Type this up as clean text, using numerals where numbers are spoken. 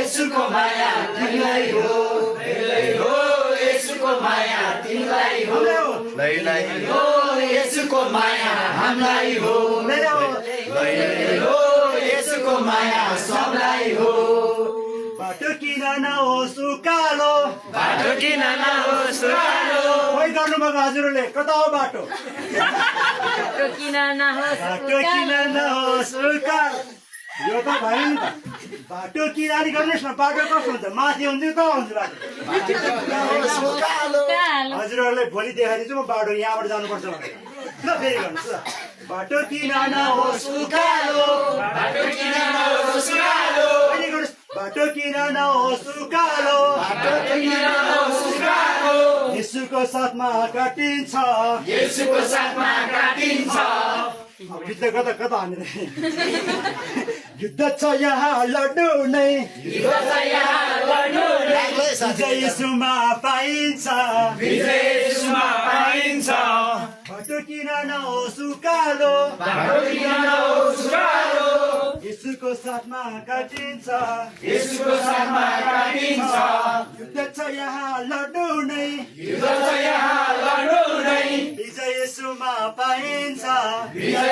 यसुको माया तिमीलाई हो यसुको माया तिमीलाई हो यसुको माया हामीलाई हो यसुको माया सबलाई हो बाटो किन नहोस् उकालो बाटो किन नहोस् उकालो खोइ गर्नुभएको हजुरहरूले कता हो बाटो बाटो किन नहोस् बाटो किन नहोस् उकालो यो त भयो नि त बाटो किनारी गर्नुहोस् न बाटो कस्तो हुन्छ माथि हुन्छ कि कहाँ हुन्छ बाटो उकालो हजुरहरूलाई भोलि देखाइदिन्छु म बाटो यहाँबाट जानुपर्छ भनेर ल फेरि गर्नुहोस् ल बाटो किन नहोस् उकालो बाटो किन नहोस् उकालो अहिले गर्नुहोस् बाटो किन नहोस् उकालो बाटो किन नहोस् उकालो यीशुको साथमा काटिन्छ यसुको साथमा काटिन्छ युद्ध कता कता हानेर युद्ध छ यहाँ लड्नु नै विजय यीशुमा पाइन्छ विजय यसुमा पाइन्छ बाटो किन नहोस् उकालो बाटो किन नहोस् उकालो यीशुको साथमा काटिन्छ यसुको साथमा काटिन्छ युद्ध छ यहाँ लड्नु नै युद्ध छ यहाँ लड्नु नै विजय यीशुमा पाइन्छ विजय